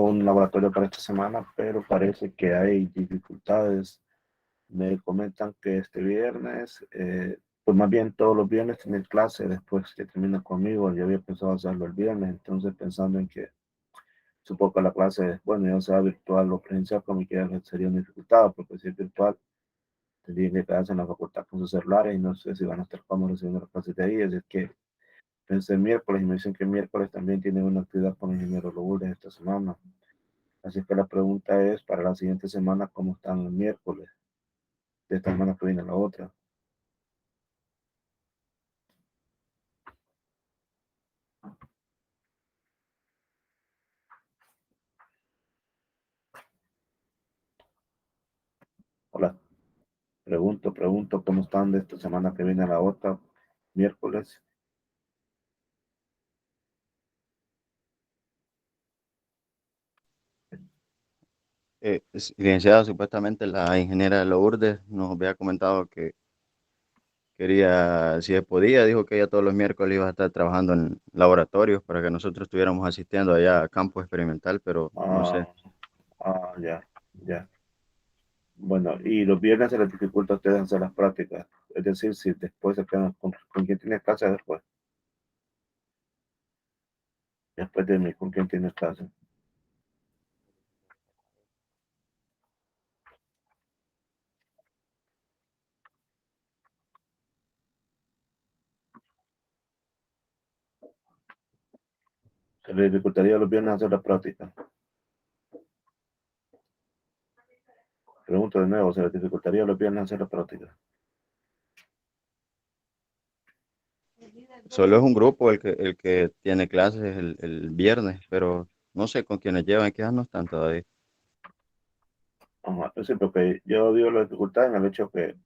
un laboratorio para esta semana, pero parece que hay dificultades. Me comentan que este viernes, pues más bien todos los viernes tienen clase después que termina conmigo. Yo había pensado hacerlo el viernes, entonces pensando en que supongo que la clase, bueno, ya sea virtual o presencial, como quieran, sería una dificultad, porque si es virtual, tendrían que quedarse en la facultad con sus celulares y no sé si van a estar cómodos recibiendo las clases de ahí. Así que pensé el miércoles y me dicen que el miércoles también tienen una actividad con el ingeniero Lourdes esta semana. Así que la pregunta es para la siguiente semana, ¿cómo están el miércoles? De esta semana que viene la otra. Hola, pregunto cómo están de esta semana que viene la otra, miércoles. Licenciada, supuestamente la ingeniera Lourdes nos había comentado que quería, si se podía, dijo que ella todos los miércoles iba a estar trabajando en laboratorios para que nosotros estuviéramos asistiendo allá a campo experimental, pero no sé. Ah, ya, ya. Bueno, y los viernes se les dificulta a ustedes hacer las prácticas. Es decir, si después se quedan con quién tiene clase después. Después de mí, con quién tiene clase. Se les dificultaría los viernes hacer la práctica. Pregunto de nuevo, ¿se les dificultaría los viernes hacer la práctica? Solo es un grupo el que tiene clases el viernes, pero no sé con quiénes llevan, quizás no están todavía. Ajá, es cierto que yo digo la dificultad en el hecho que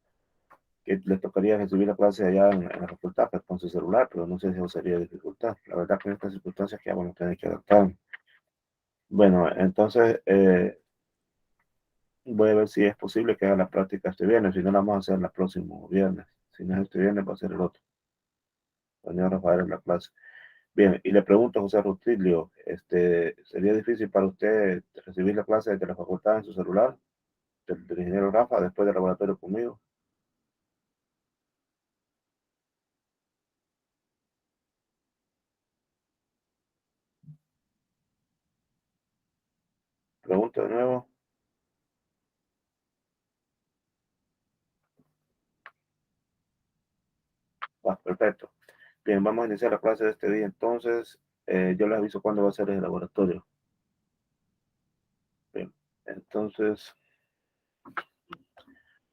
les tocaría recibir la clase allá en la facultad pues, con su celular, pero no sé si eso sería dificultad. La verdad que en estas circunstancias que vamos a tener que adaptar. Bueno, entonces voy a ver si es posible que haga la práctica este viernes, si no la vamos a hacer el próximo viernes. Si no es este viernes, va a ser el otro. Señor Rafael en la clase. Bien, y le pregunto a José Rutilio, ¿sería difícil para usted recibir la clase de la facultad en su celular, del ingeniero Rafa, después del laboratorio conmigo? Pregunto de nuevo. Perfecto. Bien, vamos a iniciar la clase de este día. Entonces, yo les aviso cuándo va a ser el laboratorio. Bien, entonces,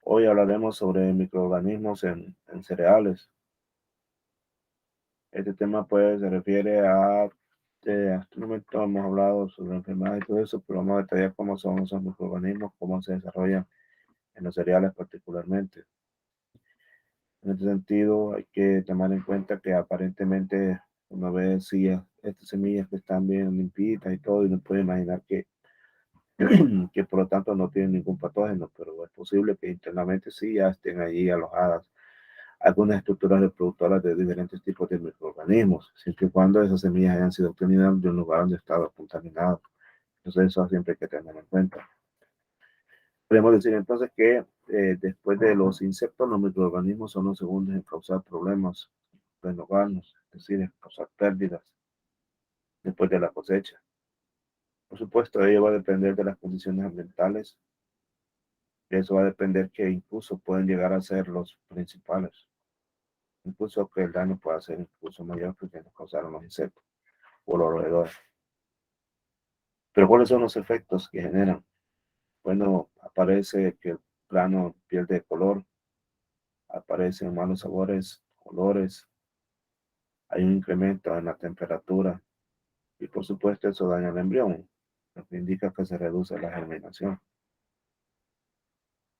hoy hablaremos sobre microorganismos en cereales. Este tema pues se refiere a, hasta el momento hemos hablado sobre enfermedades y todo eso, pero vamos a detallar cómo son esos microorganismos, cómo se desarrollan en los cereales particularmente. En este sentido, hay que tomar en cuenta que aparentemente uno ve si estas semillas que están bien limpitas y todo, y no puede imaginar que por lo tanto no tienen ningún patógeno, pero es posible que internamente sí ya estén allí alojadas algunas estructuras reproductoras de diferentes tipos de microorganismos, siempre y cuando esas semillas hayan sido obtenidas de un lugar donde estaba contaminado. Entonces eso siempre hay que tenerlo en cuenta. Podemos decir entonces que después de los insectos, los microorganismos son los segundos en causar problemas en hogares, es decir, en causar pérdidas después de la cosecha. Por supuesto, ello va a depender de las condiciones ambientales. Y eso va a depender que incluso pueden llegar a ser los principales. Incluso que el daño pueda ser incluso mayor que nos causaron los insectos o los roedores. Pero ¿cuáles son los efectos que generan? Bueno, aparece que el plano pierde color, aparecen malos sabores, olores, hay un incremento en la temperatura y por supuesto eso daña el embrión, lo que indica que se reduce la germinación.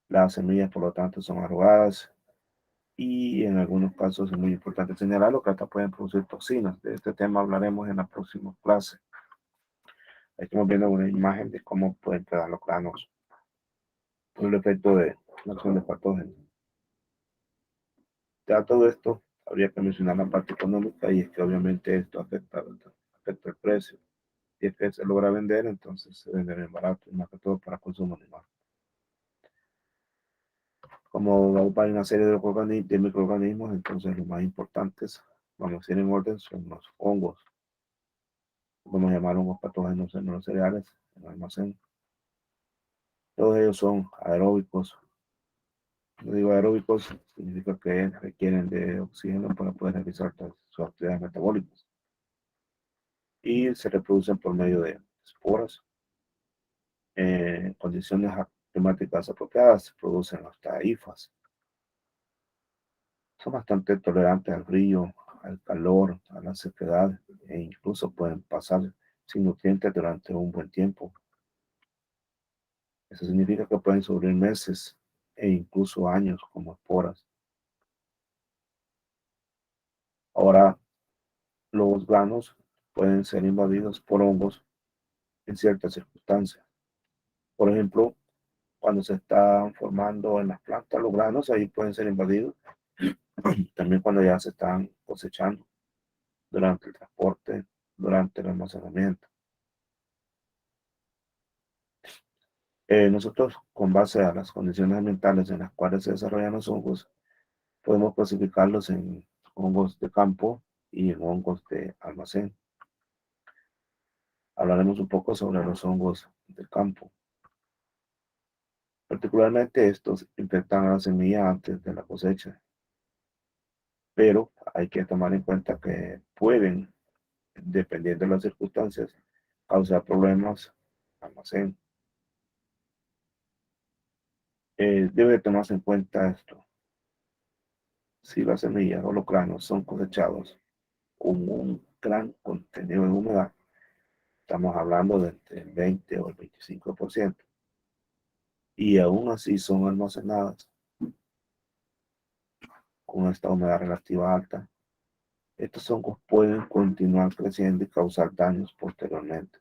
Las semillas, por lo tanto, son arrugadas y en algunos casos es muy importante señalarlo que hasta pueden producir toxinas. De este tema hablaremos en la próxima clase. Ahí estamos viendo una imagen de cómo pueden quedar los granos por el efecto de la acción de patógenos. Ya todo esto, habría que mencionar la parte económica y es que obviamente esto afecta el precio. y es que se logra vender, entonces se vende bien barato, y más que todo para consumo animal. Como hay una serie de microorganismos, entonces los más importantes, vamos a ir en orden, son los hongos. Vamos a llamar hongos patógenos en los cereales, en el almacén. Todos ellos son aeróbicos. Cuando digo aeróbicos, significa que requieren de oxígeno para poder realizar sus actividades metabólicas. Y se reproducen por medio de esporas. En condiciones climáticas apropiadas se producen hasta hifas. Son bastante tolerantes al frío, al calor, a la sequedad e incluso pueden pasar sin nutrientes durante un buen tiempo. Eso significa que pueden sobrevivir meses e incluso años como esporas. Ahora, los granos pueden ser invadidos por hongos en ciertas circunstancias. Por ejemplo, cuando se están formando en las plantas los granos, ahí pueden ser invadidos. También cuando ya se están cosechando, durante el transporte, durante el almacenamiento. Nosotros, con base a las condiciones ambientales en las cuales se desarrollan los hongos, podemos clasificarlos en hongos de campo y en hongos de almacén. Hablaremos un poco sobre los hongos de campo. Particularmente estos infectan a la semilla antes de la cosecha, pero hay que tomar en cuenta que pueden, dependiendo de las circunstancias, causar problemas al almacén. Debe tomarse en cuenta esto. Si las semillas o los granos son cosechados con un gran contenido de humedad, estamos hablando de entre el 20 o el 25%, y aún así son almacenadas con esta humedad relativa alta, estos hongos pueden continuar creciendo y causar daños posteriormente.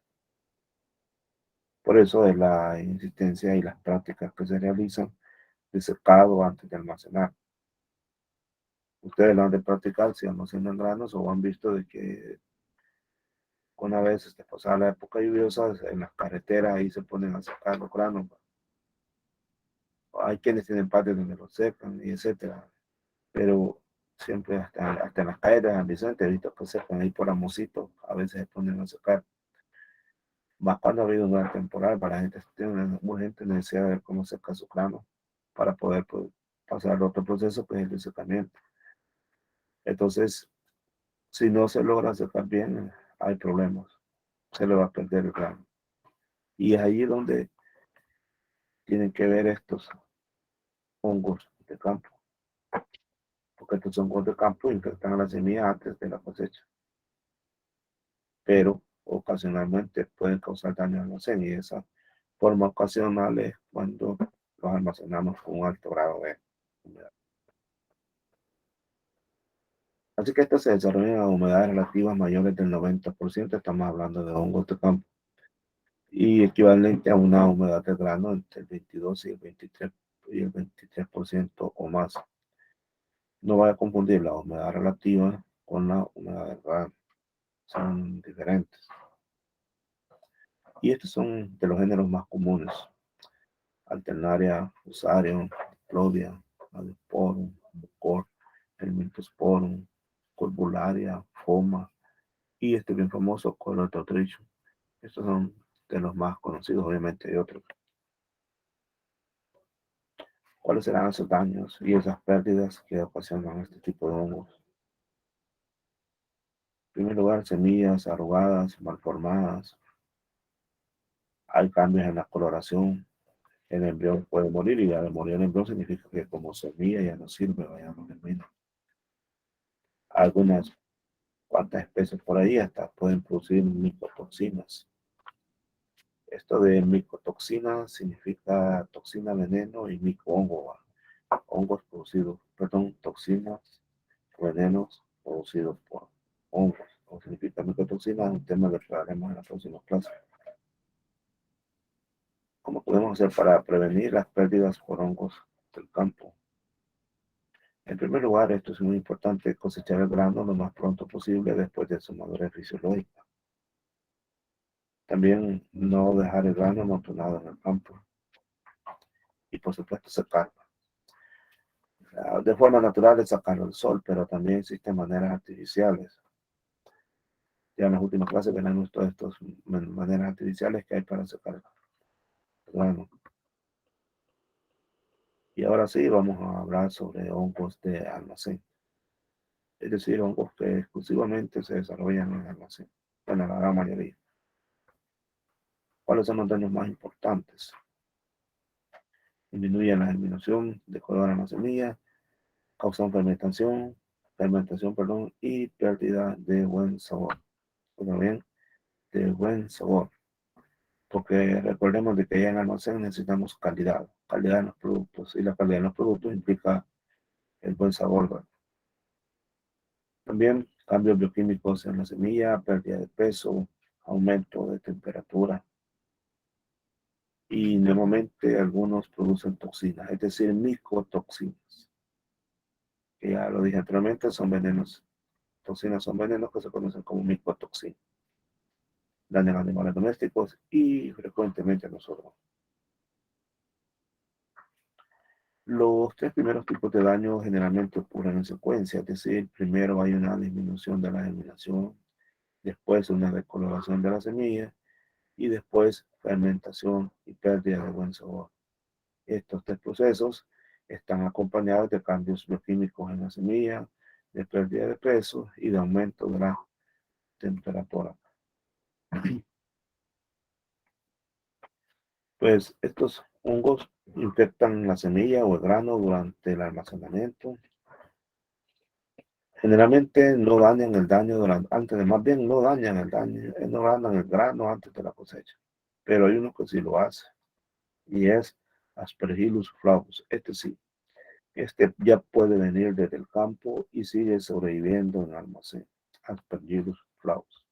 Por eso es la insistencia y las prácticas que se realizan de secado antes de almacenar. Ustedes lo han de practicar si almacenan granos o han visto de que una vez pasada la época lluviosa en las carreteras ahí se ponen a secar los granos. Hay quienes tienen partes donde los secan y etcétera. Pero siempre hasta en las calles de San Vicente he visto que secan ahí por amosito, a veces se ponen a secar. Más cuando ha habido una temporada para la gente tiene una urgente necesidad de ver cómo seca su grano para poder pues, pasar al otro proceso que es el de secamiento. Entonces, si no se logra secar bien, hay problemas. Se le va a perder el grano. Y es ahí donde tienen que ver estos hongos de campo, porque estos hongos de campo infectan a la semilla antes de la cosecha, pero ocasionalmente pueden causar daño al almacén y esa forma ocasional es cuando los almacenamos con un alto grado de humedad. Así que estos se desarrollan a humedades relativas mayores del 90%, estamos hablando de hongos de campo, y equivalente a una humedad de grano entre el 22 y el 23% o más. No vaya a confundir la humedad relativa con la humedad del grano, son diferentes. Y estos son de los géneros más comunes: Alternaria, Fusarium, Plodia, Adesporum, Mucor, Helminthosporum, Corbularia, Foma y este bien famoso Colototrichum. Estos son de los más conocidos, obviamente hay otros. ¿Cuáles serán esos daños y esas pérdidas que ocasionan este tipo de hongos? En primer lugar, semillas arrugadas, malformadas. Hay cambios en la coloración. El embrión puede morir y al morir el embrión significa que como semilla ya no sirve, ya no germina. Algunas cuantas especies por ahí hasta pueden producir micotoxinas. Esto de micotoxina significa toxina, veneno y micohongo, hongos producidos, perdón, toxinas, venenos producidos por hongos. O significa micotoxina, es un tema que trataremos en la próxima clase. ¿Cómo podemos hacer para prevenir las pérdidas por hongos del campo? En primer lugar, esto es muy importante, cosechar el grano lo más pronto posible después de su madurez fisiológica. También no dejar el grano amontonado en el campo y por supuesto secarlo. De forma natural es sacarlo al sol, pero también existen maneras artificiales. Ya en las últimas clases veremos todas estas maneras artificiales que hay para secar el grano. Y ahora sí vamos a hablar sobre hongos de almacén. Es decir, hongos que exclusivamente se desarrollan en el almacén. Bueno, la gran mayoría. ¿Cuáles son los daños más importantes? Disminuyen la germinación, decoran la semilla, causan fermentación, y pérdida de buen sabor. Pues bien, de buen sabor. Porque recordemos de que ya en almacén necesitamos calidad en los productos. Y la calidad en los productos implica el buen sabor, ¿verdad? También cambios bioquímicos en la semilla, pérdida de peso, aumento de temperatura. Y nuevamente algunos producen toxinas, es decir, micotoxinas, que ya lo dije anteriormente, son venenos. Toxinas son venenos que se conocen como micotoxinas. Dañan a animales domésticos y frecuentemente a nosotros. Los tres primeros tipos de daño generalmente ocurren en secuencia, es decir, primero hay una disminución de la germinación, después una decoloración de la semilla y después fermentación y pérdida de buen sabor. Estos tres procesos están acompañados de cambios bioquímicos en la semilla, de pérdida de peso y de aumento de la temperatura. Pues estos hongos infectan la semilla o el grano durante el almacenamiento. Generalmente no dañan el daño antes de, más bien no dañan el daño, no dañan el grano antes de la cosecha. Pero hay uno que sí lo hace y es Aspergillus flavus. Este sí, este ya puede venir desde el campo y sigue sobreviviendo en el almacén. Aspergillus flavus.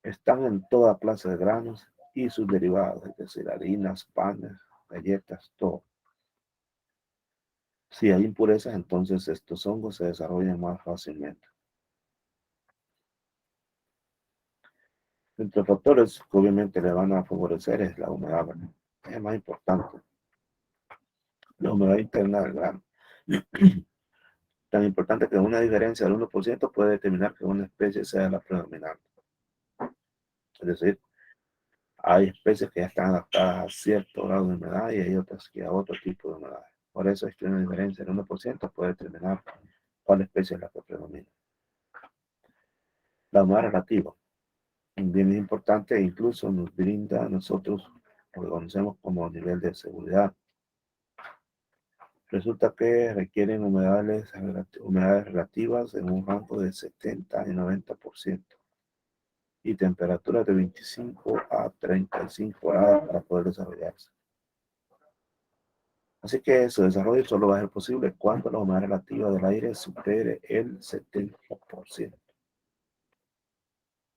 Están en toda clase de granos y sus derivados, es decir, harinas, panes, galletas, todo. Si hay impurezas, entonces estos hongos se desarrollan más fácilmente. Entre los factores que obviamente le van a favorecer es la humedad, ¿verdad? Es más importante. La humedad interna del grano. Tan importante que una diferencia del 1% puede determinar que una especie sea la predominante. Es decir, hay especies que ya están adaptadas a cierto grado de humedad y hay otras que a otro tipo de humedad. Por eso es que una diferencia del 1% puede determinar cuál especie es la que predomina. La humedad relativa, bien importante e incluso nos brinda a nosotros lo que conocemos como nivel de seguridad. Resulta que requieren humedades relativas en un rango de 70 y 90% y temperaturas de 25 a 35 grados para poder desarrollarse. Así que su desarrollo solo va a ser posible cuando la humedad relativa del aire supere el 70%.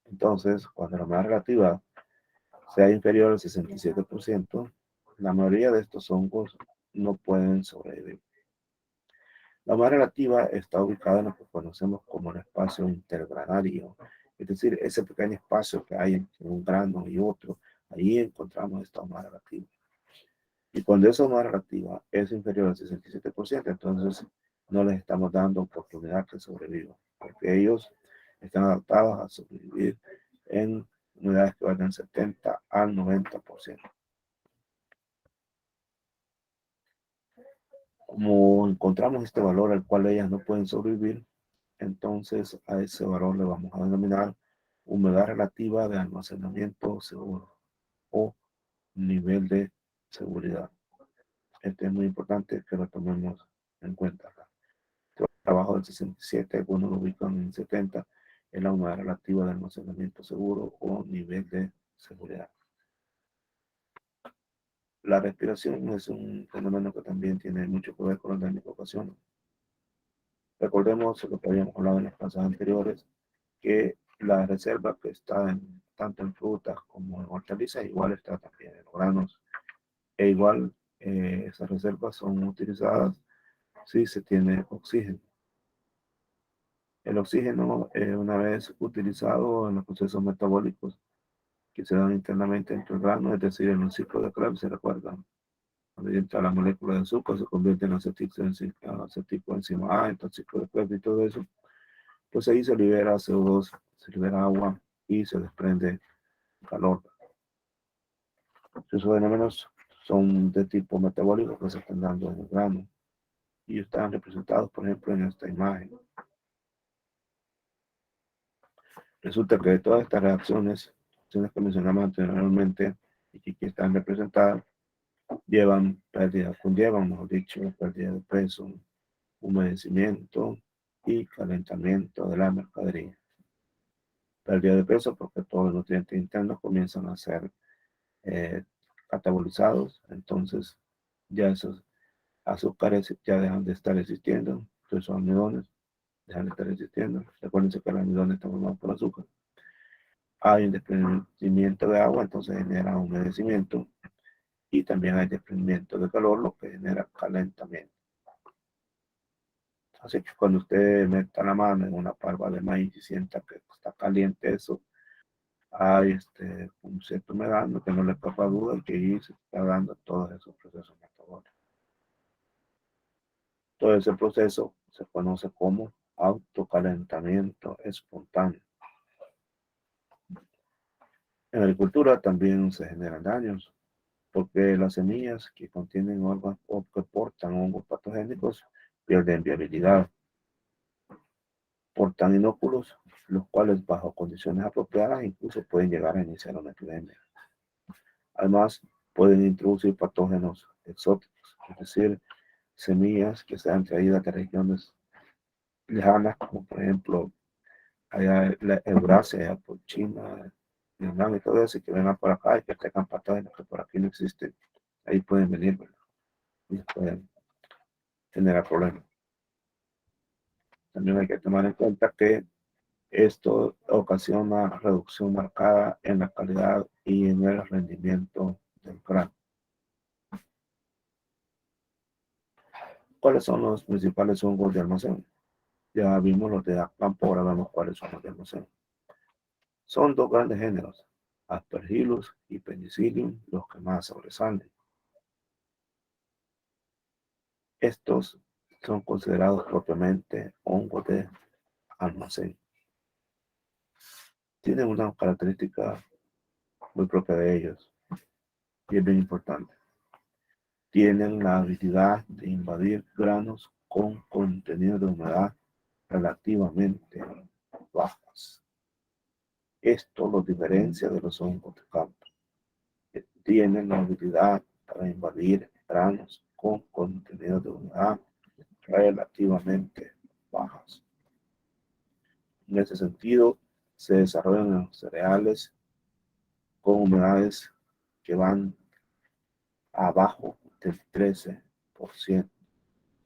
Entonces, cuando la humedad relativa sea inferior al 67%, la mayoría de estos hongos no pueden sobrevivir. La humedad relativa está ubicada en lo que conocemos como el espacio intergranario, es decir, ese pequeño espacio que hay entre un grano y otro, ahí encontramos esta humedad relativa. Y cuando esa humedad relativa es inferior al 67%, entonces no les estamos dando oportunidad que sobrevivan, porque ellos están adaptados a sobrevivir en unidades que van del 70 al 90%. Como encontramos este valor al cual ellas no pueden sobrevivir, entonces a ese valor le vamos a denominar humedad relativa de almacenamiento seguro o nivel de seguridad. Este es muy importante que lo tomemos en cuenta. Trabajo del 67, algunos lo ubican en 70, es la humedad relativa de almacenamiento seguro o nivel de seguridad. La respiración es un fenómeno que también tiene mucho que ver con la micovación. Recordemos lo que habíamos hablado en las clases anteriores, que la reserva que está tanto en frutas como en hortalizas, igual está también en granos, e igual esas reservas son utilizadas si se tiene oxígeno. El oxígeno, una vez utilizado en los procesos metabólicos, que se dan internamente entre el grano, es decir, en un ciclo de Krebs, ¿se recuerdan? Cuando entra la molécula de azúcar, se convierte en aceticoenzima A, entonces ciclo de Krebs y todo eso. Pues ahí se libera CO2, se libera agua y se desprende calor. Esos fenómenos son de tipo metabólico que se están dando en el grano y están representados, por ejemplo, en esta imagen. Resulta que todas estas reacciones que mencionamos anteriormente y que aquí están representadas, conllevan, mejor dicho, pérdida de peso, humedecimiento y calentamiento de la mercadería. Pérdida de peso porque todos los nutrientes internos comienzan a ser catabolizados, entonces ya esos azúcares ya dejan de estar existiendo, esos almidones dejan de estar existiendo. Recuerden que el almidón está formado por azúcar. Hay un desprendimiento de agua, entonces genera humedecimiento y también hay desprendimiento de calor, lo que genera calentamiento. Así que cuando usted meta la mano en una parva de maíz y sienta que está caliente eso, hay un cierto humedad, que no le causa duda que ahí se está dando todos esos procesos metabólicos. Todo ese proceso se conoce como autocalentamiento espontáneo. En la agricultura también se generan daños, porque las semillas que contienen hongos o que portan hongos patogénicos pierden viabilidad, portan inóculos, los cuales bajo condiciones apropiadas incluso pueden llegar a iniciar una epidemia. Además, pueden introducir patógenos exóticos, es decir, semillas que sean traídas de regiones lejanas, como por ejemplo allá la Eurasia, por China, Vietnam y todo eso, y que vengan por acá y que tengan patógenos que por aquí no existen. Ahí pueden venir, ¿verdad? Y pueden generar problemas. También hay que tomar en cuenta que esto ocasiona reducción marcada en la calidad y en el rendimiento del grano. ¿Cuáles son los principales hongos de almacén? Ya vimos los de campo, ahora vemos cuáles son los de almacén. Son dos grandes géneros, Aspergillus y Penicillium, los que más sobresalen. Estos son considerados propiamente hongos de almacén. Tienen una característica muy propia de ellos y es bien importante. Tienen la habilidad de invadir granos con contenido de humedad relativamente bajas. Esto los diferencia de los hongos de campo, que tienen la habilidad para invadir granos con contenido de humedad relativamente bajas. En ese sentido, se desarrollan en los cereales con humedades que van abajo del 13% en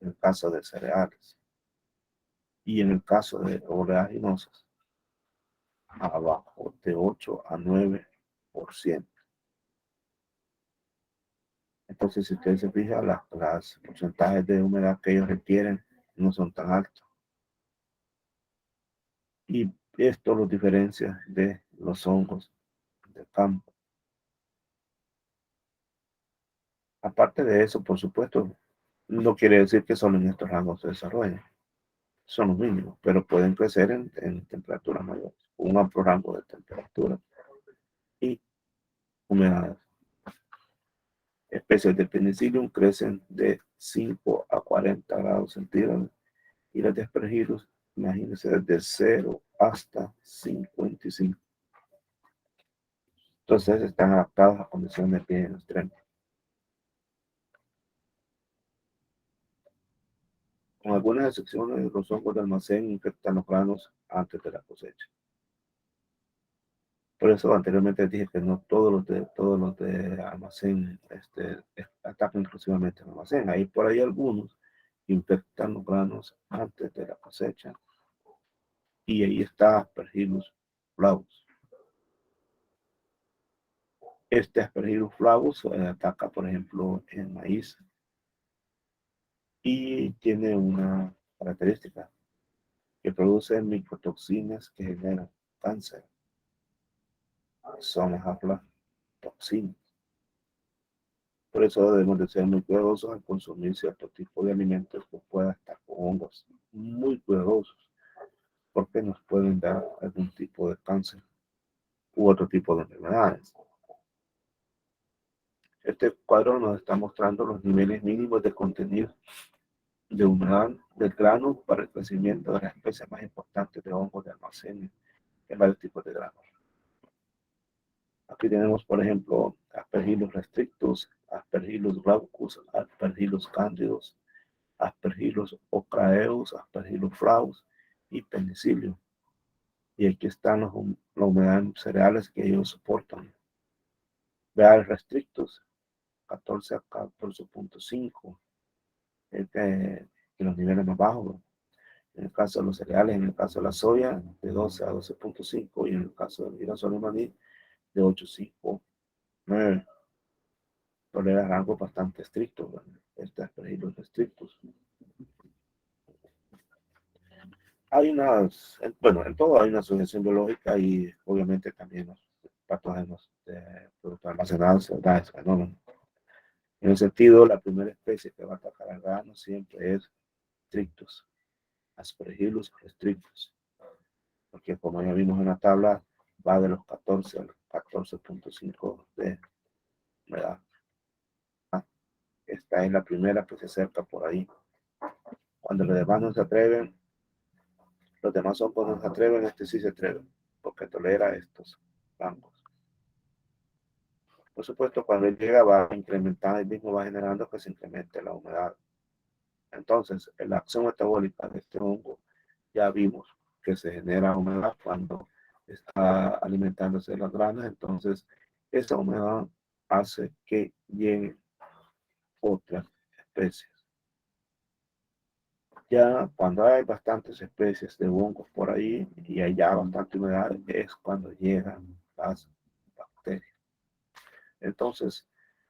el caso de cereales y en el caso de oleaginosas abajo de 8 a 9%. Entonces, si ustedes se fijan, las porcentajes de humedad que ellos requieren no son tan altos. Y esto los diferencia de los hongos del campo. Aparte de eso, por supuesto, no quiere decir que solo en estos rangos se desarrollen. Son los mínimos, pero pueden crecer en temperaturas mayores, un amplio rango de temperatura y humedades. Especies de Penicillium crecen de 5 a 40 grados centígrados y las de Aspergillus, imagínense, desde 0 hasta 55. Entonces están adaptados a condiciones bien extremas. Con algunas excepciones, los hongos de almacén infectan los granos antes de la cosecha. Por eso anteriormente dije que no todos los de almacén atacan exclusivamente el almacén. Hay por ahí algunos que infectan los granos antes de la cosecha. Y ahí está Aspergillus flavus. Este Aspergillus flavus ataca, por ejemplo, en maíz y tiene una característica que produce micotoxinas que generan cáncer. son aflatoxinas. Por eso debemos de ser muy cuidadosos al consumir cierto tipo de alimentos que puedan estar con hongos. Muy cuidadosos, porque nos pueden dar algún tipo de cáncer u otro tipo de enfermedades. Este cuadro nos está mostrando los niveles mínimos de contenido de humedad del grano para el crecimiento de las especies más importantes de hongos de almacén en varios tipos de granos. Aquí tenemos, por ejemplo, Aspergillus restrictus, Aspergillus glaucus, Aspergillus candidus, Aspergillus ocraeus, Aspergillus flavus y Penicillium. Y aquí están la humedad en cereales que ellos soportan. Veal restrictus, 14 a 14.5, que los niveles más bajos. En el caso de los cereales, en el caso de la soya, de 12 a 12.5, y en el caso del girasol y maní, de 8.5.9. Tolera rangos bastante estrictos, este Aspergillus restrictus. Hay unas, bueno, en todo hay una asociación biológica y obviamente también los patógenos de productos almacenados, ¿verdad? No. En ese sentido, la primera especie que va a atacar al grano siempre es Strictus, Aspergillus restrictus, porque como ya vimos en la tabla, va de los 14 al 14.5 de humedad. Esta es la primera que se acerca por ahí. Cuando los demás no se atreven, los demás hongos no se atreven, este sí se atreve, porque tolera estos rangos. Por supuesto, cuando él llega va a incrementar, él mismo va generando que se incremente la humedad. Entonces, en la acción metabólica de este hongo, ya vimos que se genera humedad cuando está alimentándose de las granas, entonces esa humedad hace que lleguen otras especies. Ya cuando hay bastantes especies de hongos por ahí y hay ya bastante humedad, es cuando llegan las bacterias. Entonces,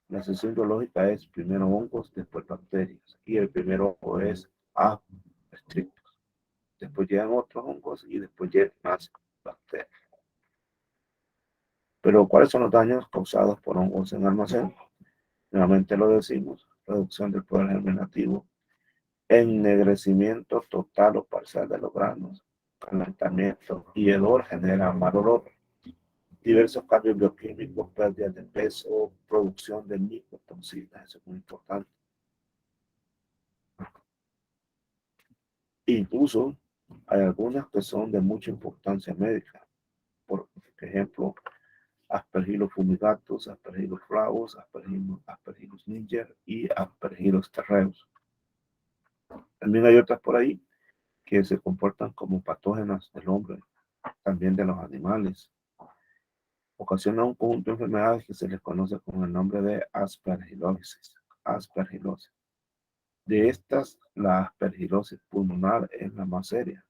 la sesión biológica es primero hongos, después bacterias. Y el primer hongo es A restrictus. Después llegan otros hongos y después llegan más bacterias. Pero, ¿cuáles son los daños causados por hongos en almacén? Nuevamente lo decimos: reducción del poder germinativo, ennegrecimiento total o parcial de los granos, calentamiento y hedor genera mal olor, diversos cambios bioquímicos, pérdida de peso, producción de micotoxinas, eso es muy importante. Incluso hay algunas que son de mucha importancia médica, por ejemplo, Aspergillus fumigatus, Aspergillus flavus, Aspergillus niger y Aspergillus terreus. También hay otras por ahí que se comportan como patógenas del hombre, también de los animales. Ocasiona un conjunto de enfermedades que se les conoce con el nombre de aspergilosis. Aspergilosis. De estas, la aspergilosis pulmonar es la más seria.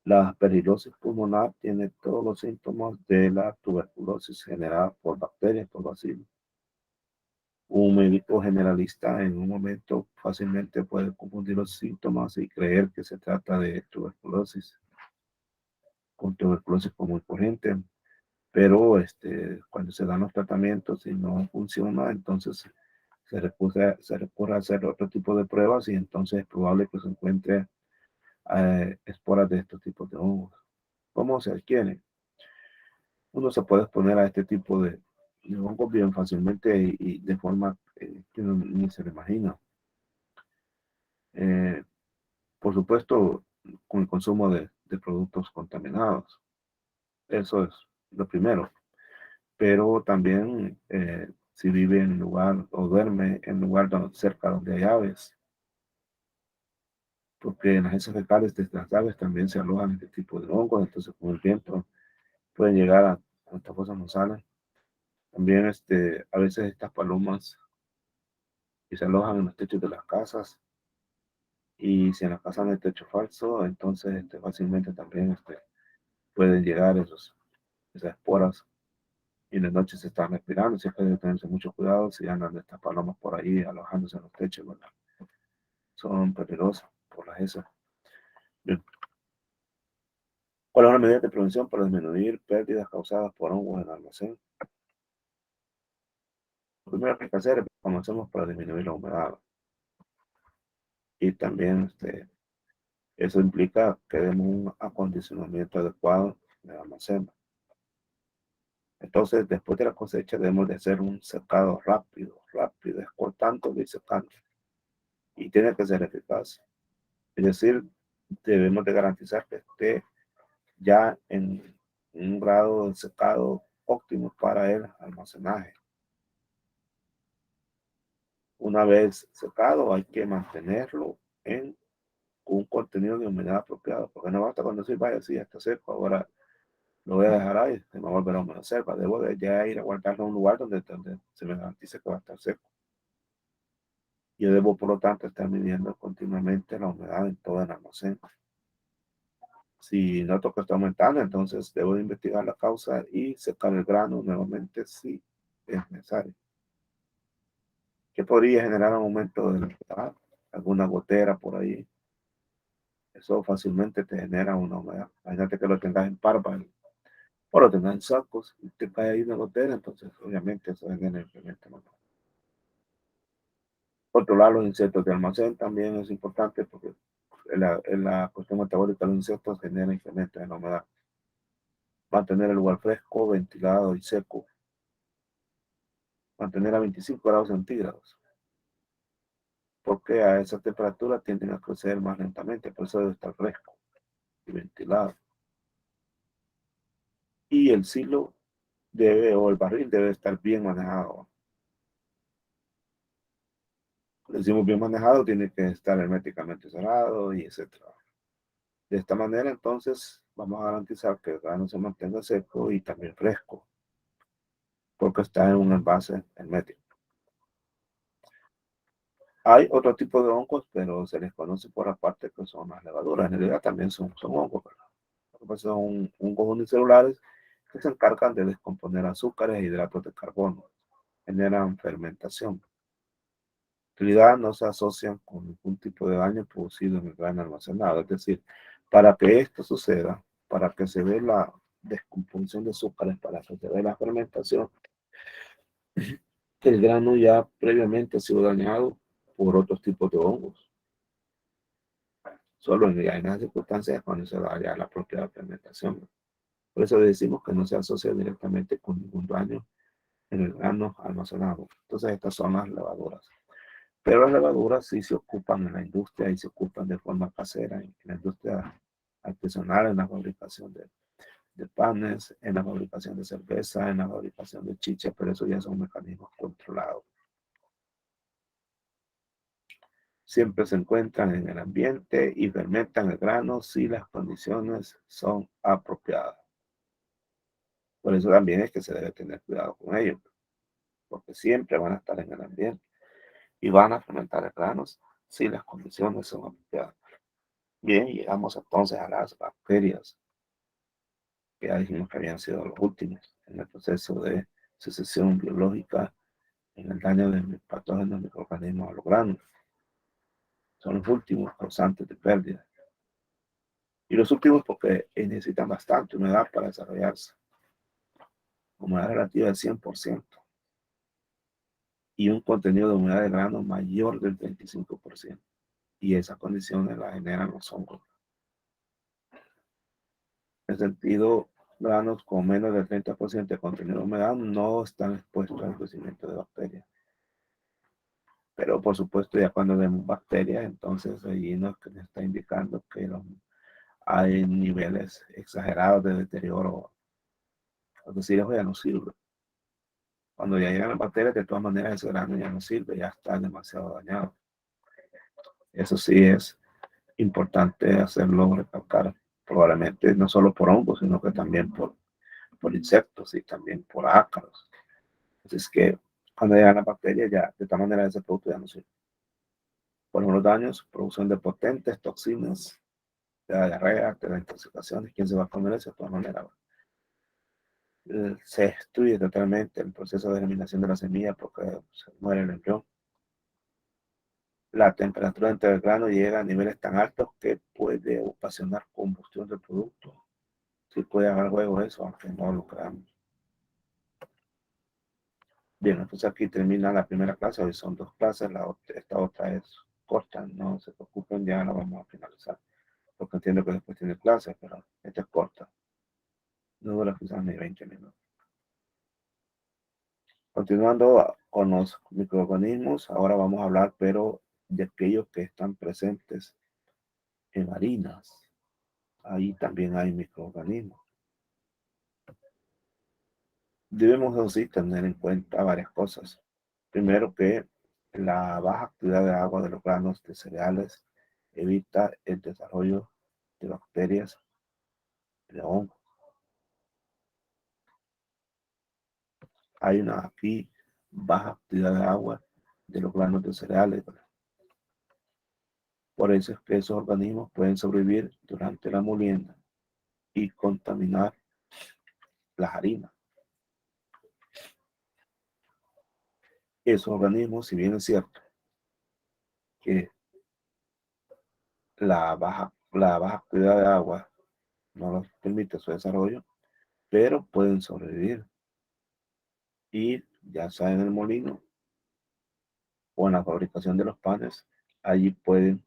La aspergilosis pulmonar tiene todos los síntomas de la tuberculosis generada por bacterias, por bacilos. Un médico generalista en un momento fácilmente puede confundir los síntomas y creer que se trata de tuberculosis, con tuberculosis común y corriente, pero cuando se dan los tratamientos y no funciona, entonces se recurre a hacer otro tipo de pruebas y entonces es probable que se encuentre esporas de estos tipos de hongos. ¿Cómo se adquieren? Uno se puede exponer a este tipo de hongos bien fácilmente y de forma que uno ni se lo imagina. Eh, por supuesto, con el consumo de productos contaminados. Eso es lo primero. Pero también si vive en lugar o duerme en lugar cerca donde hay aves, porque en las heces fecales de las aves también se alojan este tipo de hongos, entonces con el viento pueden llegar a nuestras fosas nasales. También a veces estas palomas que se alojan en los techos de las casas, y si en la casa no hay techo falso, entonces fácilmente también pueden llegar esas esporas, y en la noche se están respirando, siempre hay que tenerse mucho cuidado si andan estas palomas por ahí alojándose en los techos, ¿verdad? Son peligrosas por las heces. Bien. ¿Cuál es una medida de prevención para disminuir pérdidas causadas por hongos en el almacén? Lo primero que hay que hacer es comencemos para disminuir la humedad. Y también eso implica que demos un acondicionamiento adecuado del almacén. Entonces, después de la cosecha, debemos de hacer un secado rápido, cortándolo y secando. Y tiene que ser eficaz. Es decir, debemos de garantizar que esté ya en un grado de secado óptimo para el almacenaje. Una vez secado, hay que mantenerlo en un contenido de humedad apropiado, porque no basta cuando decir, vaya, sí, ya está seco, ahora lo voy a dejar ahí, se me va a volver a humedecer, debo de ya ir a guardarlo en un lugar donde se me garantice que va a estar seco. Yo debo, por lo tanto, estar midiendo continuamente la humedad en todo el almacén. Si noto que está aumentando, entonces debo de investigar la causa y secar el grano nuevamente si es necesario. ¿Qué podría generar un aumento de la humedad? Alguna gotera por ahí. Eso fácilmente te genera una humedad. Imagínate que lo tengas en párpado o lo tengas en sacos y te cae ahí una gotera, entonces obviamente eso genera incremento. Controlar los insectos de almacén también es importante porque en la cuestión metabólica de los insectos genera incremento en la humedad. Mantener el lugar fresco, ventilado y seco. Mantener a 25 grados centígrados. Porque a esa temperatura tienden a crecer más lentamente, por eso debe estar fresco y ventilado. Y el silo o el barril debe estar bien manejado. Cuando decimos bien manejado, tiene que estar herméticamente cerrado y etcétera. De esta manera, entonces, vamos a garantizar que el grano se mantenga seco y también fresco, porque está en un envase hermético. Hay otro tipo de hongos, pero se les conoce por aparte que son las levaduras. En realidad también son hongos, ¿verdad? Son hongos unicelulares que se encargan de descomponer azúcares e hidratos de carbono. Generan fermentación. En realidad no se asocian con ningún tipo de daño producido en el grano almacenado. Es decir, para que esto suceda, para que se dé la descomposición de azúcares, para que se dé la fermentación, el grano ya previamente ha sido dañado por otros tipos de hongos. Solo en esas circunstancias cuando se da ya la propia fermentación. Por eso decimos que no se asocia directamente con ningún daño en el grano almacenado. Entonces estas son las levaduras. Pero las levaduras sí se ocupan en la industria y se ocupan de forma casera, en la industria artesanal, en la fabricación de panes, en la fabricación de cerveza, en la fabricación de chicha, pero eso ya son mecanismos controlados. Siempre se encuentran en el ambiente y fermentan el grano si las condiciones son apropiadas. Por eso también es que se debe tener cuidado con ellos, porque siempre van a estar en el ambiente y van a fermentar el grano si las condiciones son apropiadas. Bien, llegamos entonces a las bacterias, que ya dijimos que habían sido los últimos en el proceso de sucesión biológica en el daño de patógenos microorganismos a los granos. Son los últimos causantes de pérdida. Y los últimos porque necesitan bastante humedad para desarrollarse. Humedad relativa del 100% y un contenido de humedad de grano mayor del 25%. Y esas condiciones las generan los hongos. En sentido, granos con menos del 30% de contenido de humedad no están expuestos al crecimiento de bacterias. Pero por supuesto, ya cuando vemos bacterias, entonces allí nos está indicando que hay niveles exagerados de deterioro. Es decir, eso ya no sirve. Cuando ya llegan las bacterias, de todas maneras ese grano ya no sirve, ya está demasiado dañado. Eso sí es importante hacerlo recalcar, probablemente no solo por hongos, sino que también por insectos y también por ácaros. Así es que cuando llegan las bacterias, ya de esta manera ese producto ya no sirve. Por los daños, producción de potentes toxinas, de la diarrea, de las intoxicaciones, ¿quién se va a comer eso? De todas maneras, se destruye totalmente el proceso de germinación de la semilla porque se muere el embrión. La temperatura entre el grano llega a niveles tan altos que puede ocasionar combustión del producto. sí puede haber juego eso, aunque no lo creamos. Bien, entonces aquí termina la primera clase, hoy son 2 clases, esta otra es corta, no se preocupen, ya la vamos a finalizar, porque entiendo que después tiene clases, pero esta es corta, no dura quizás ni 20 minutos. Continuando con los microorganismos, ahora vamos a hablar, pero de aquellos que están presentes en harinas. Ahí también hay microorganismos. Debemos así tener en cuenta varias cosas. Primero que la baja actividad de agua de los granos de cereales evita el desarrollo de bacterias de hongos. Hay una aquí baja actividad de agua de los granos de cereales. Por eso es que esos organismos pueden sobrevivir durante la molienda y contaminar las harinas. Esos organismos, si bien es cierto que la baja actividad de agua no nos permite su desarrollo, pero pueden sobrevivir y ya sea en el molino o en la fabricación de los panes, allí pueden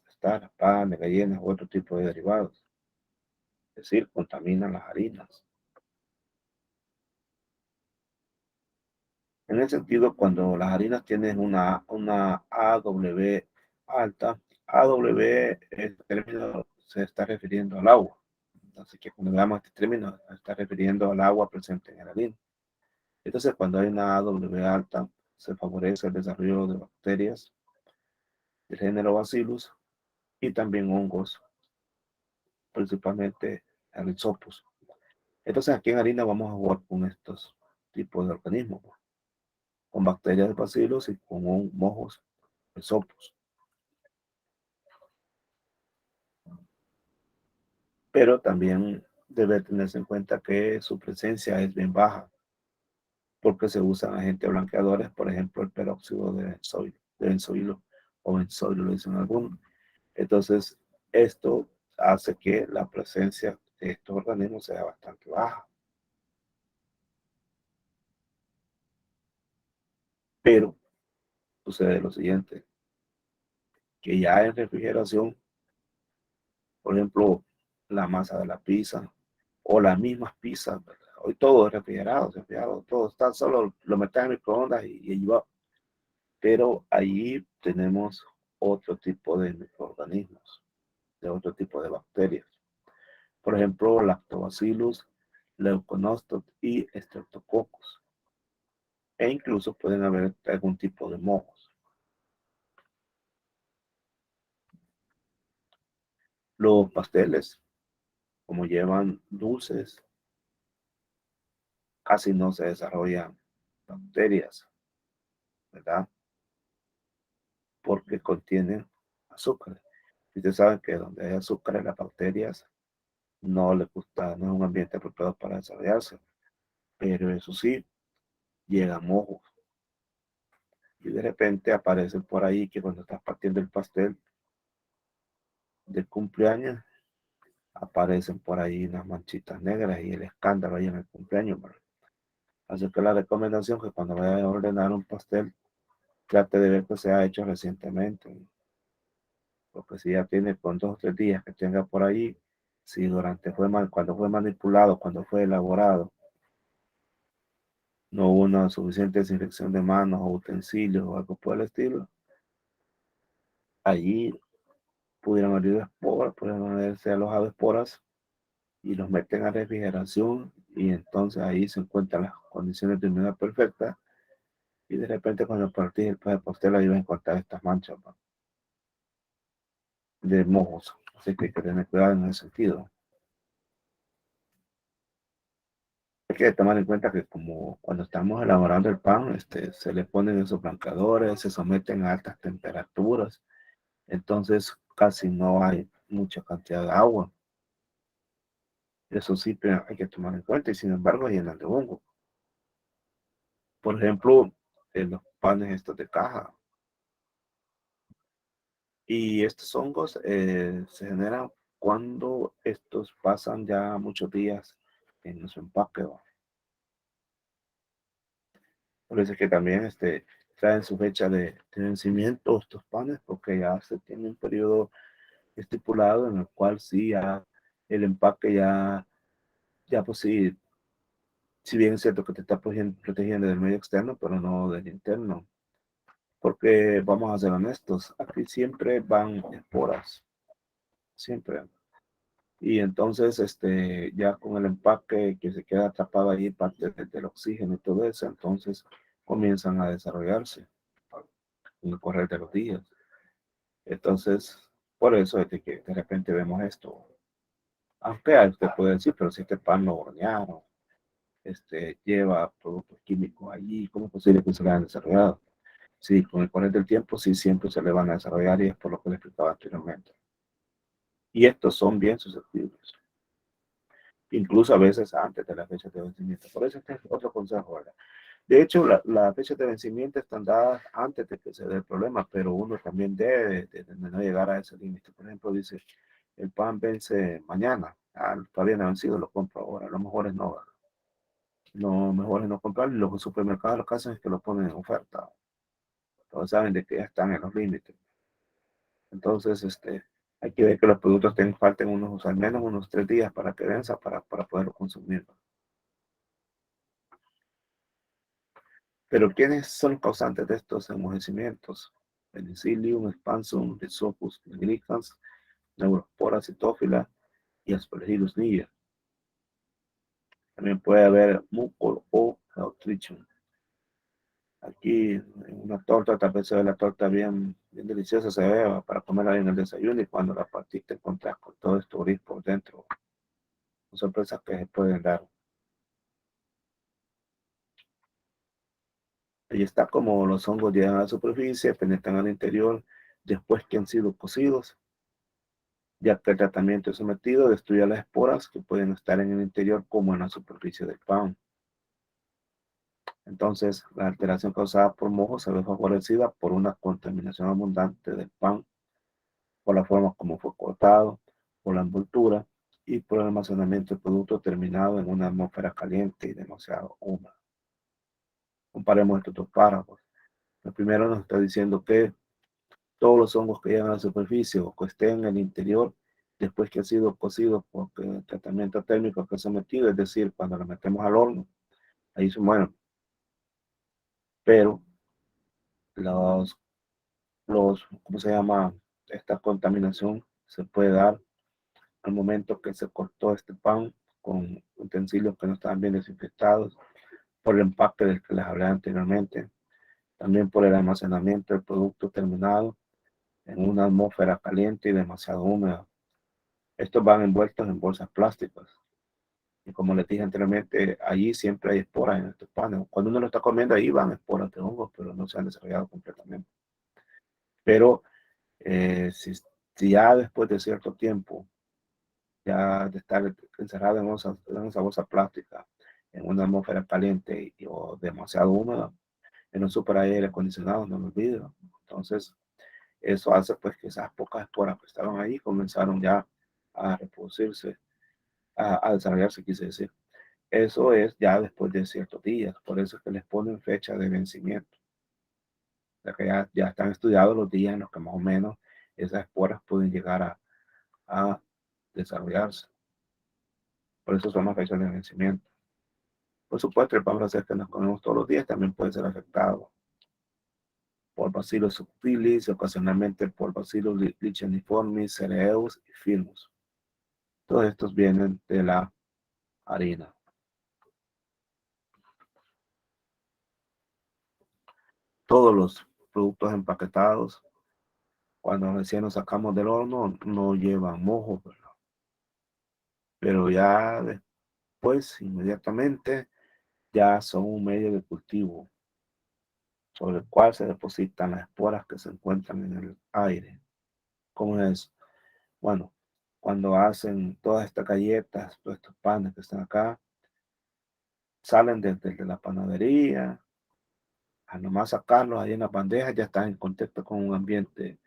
estar panes, gallinas u otro tipo de derivados, es decir, contaminan las harinas. En ese sentido, cuando las harinas tienen una AW alta, AW este término se está refiriendo al agua. Así que cuando veamos este término, se está refiriendo al agua presente en la harina. Entonces, cuando hay una AW alta, se favorece el desarrollo de bacterias del género Bacillus y también hongos, principalmente el Rhizopus. Entonces, aquí en harina vamos a jugar con estos tipos de organismos, con bacterias de Bacillus y con mojos Rhizopus. Pero también debe tenerse en cuenta que su presencia es bien baja, porque se usan agentes blanqueadores, por ejemplo, el peróxido de benzoilo o benzoilo, lo dicen algunos. Entonces, esto hace que la presencia de estos organismos sea bastante baja. Pero sucede lo siguiente, que ya en refrigeración, por ejemplo, la masa de la pizza o las mismas pizzas, ¿verdad? Hoy todo es refrigerado, todo está, solo lo metes en microondas y allí va. Pero allí tenemos otro tipo de microorganismos, de otro tipo de bacterias. Por ejemplo, Lactobacillus, Leuconostoc y Streptococcus. E incluso pueden haber algún tipo de mojos. Los pasteles, como llevan dulces, casi no se desarrollan bacterias, ¿verdad? Porque contienen azúcar. Y ustedes saben que donde hay azúcar, las bacterias no les gusta, no es un ambiente apropiado para desarrollarse. Pero eso sí, llegan mojos. Y de repente aparecen por ahí que cuando estás partiendo el pastel del cumpleaños, aparecen por ahí unas manchitas negras y el escándalo ahí en el cumpleaños, ¿verdad? Así que la recomendación es que cuando vaya a ordenar un pastel, trate de ver que se ha hecho recientemente. Porque si ya tiene con 2 o 3 días que tenga por ahí, si cuando fue manipulado, cuando fue elaborado, no hubo una suficiente desinfección de manos o utensilios o algo por el estilo, allí pudieran haber esporas, pudieran haberse alojado esporas y los meten a refrigeración y entonces ahí se encuentran las condiciones de humedad perfectas y de repente cuando partís el pastel ahí vas a encontrar estas manchas, ¿no?, de mojos. Así que hay que tener cuidado en ese sentido. Hay que tomar en cuenta que como cuando estamos elaborando el pan, se le ponen esos blancadores, se someten a altas temperaturas, entonces casi no hay mucha cantidad de agua. Eso sí hay que tomar en cuenta y sin embargo llenan de hongo. Por ejemplo, en los panes estos de caja. Y estos hongos se generan cuando estos pasan ya muchos días en su empaque, ¿va? Por eso es que también traen su fecha de vencimiento estos panes, porque ya se tiene un periodo estipulado en el cual sí ya el empaque ya pues sí, si bien es cierto que te está protegiendo del medio externo, pero no del interno. Porque vamos a ser honestos, aquí siempre van esporas, siempre. Y entonces, ya con el empaque que se queda atrapado ahí, parte del oxígeno y todo eso, entonces comienzan a desarrollarse en el correr de los días. Entonces, por eso es de que de repente vemos esto. Aunque usted puede decir, pero si este pan lo hornearon, lleva productos químicos allí, ¿cómo es posible que se le hayan desarrollado? Sí, con el correr del tiempo, sí, siempre se le van a desarrollar y es por lo que le explicaba anteriormente. Y estos son bien susceptibles, incluso a veces antes de la fecha de vencimiento. Por eso este es otro consejo, ¿verdad? De hecho, la fecha de vencimiento están dadas antes de que se dé el problema, pero uno también debe de no llegar a ese límite. Por ejemplo, dice, el pan vence mañana, todavía no ha vencido, lo compro ahora. Lo mejor es no, ¿verdad? Lo mejor es no comprarlo. Y los supermercados lo que hacen es que lo ponen en oferta. Todos saben de que ya están en los límites. Entonces, hay que ver que los productos falten al menos unos 3 días para que venza para poderlo consumir. Pero ¿quiénes son los causantes de estos enmojecimientos? Penicillium, expansum, Rhizopus nigricans, Neurospora citófila y Aspergillus niger. También puede haber mucor o Clostridium. Aquí en una torta, tal vez se ve la torta bien, bien deliciosa, se ve para comerla en el desayuno y cuando la partiste encuentras con todo esto gris por dentro. Son sorpresas que se pueden dar. Ahí está como los hongos llegan a la superficie, penetran al interior después que han sido cocidos, ya que el tratamiento es sometido, destruye las esporas que pueden estar en el interior como en la superficie del pan. Entonces, la alteración causada por mojo se ve favorecida por una contaminación abundante del pan, por la forma como fue cortado, por la envoltura y por el almacenamiento del producto terminado en una atmósfera caliente y demasiado húmeda. Comparemos estos dos párrafos. El primero nos está diciendo que todos los hongos que llegan a la superficie o que estén en el interior después que ha sido cocido porque el tratamiento térmico que se ha metido, es decir, cuando lo metemos al horno, ahí se mueren. Pero los, ¿cómo se llama? Esta contaminación se puede dar al momento que se cortó este pan con utensilios que no estaban bien desinfectados, por el empaque del que les hablé anteriormente, también por el almacenamiento del producto terminado en una atmósfera caliente y demasiado húmeda. Estos van envueltos en bolsas plásticas. Y como les dije anteriormente, allí siempre hay esporas en estos panes. Cuando uno lo está comiendo, ahí van esporas de hongos, pero no se han desarrollado completamente. Pero si ya después de cierto tiempo, ya de estar encerrado en esa bolsa plástica, en una atmósfera caliente o demasiado húmeda, en un super aire acondicionado, no me olvido. Entonces, eso hace pues que esas pocas esporas que estaban ahí comenzaron ya a reproducirse, a desarrollarse, quise decir. Eso es ya después de ciertos días, por eso es que les ponen fecha de vencimiento. O sea que ya están estudiados los días en los que más o menos esas esporas pueden llegar a desarrollarse. Por eso son las fechas de vencimiento. Por supuesto, el pan francés que nos comemos todos los días también puede ser afectado por Bacillus subtilis, ocasionalmente por Bacillus licheniformis, cereus y firmus. Todos estos vienen de la harina. Todos los productos empaquetados, cuando recién los sacamos del horno, no llevan mojo, ¿verdad? Pero ya después, inmediatamente, ya son un medio de cultivo sobre el cual se depositan las esporas que se encuentran en el aire. ¿Cómo es? Bueno, cuando hacen todas estas galletas, todos estos panes que están acá, salen desde la panadería, a nomás sacarlos ahí en las bandejas, ya están en contacto con un ambiente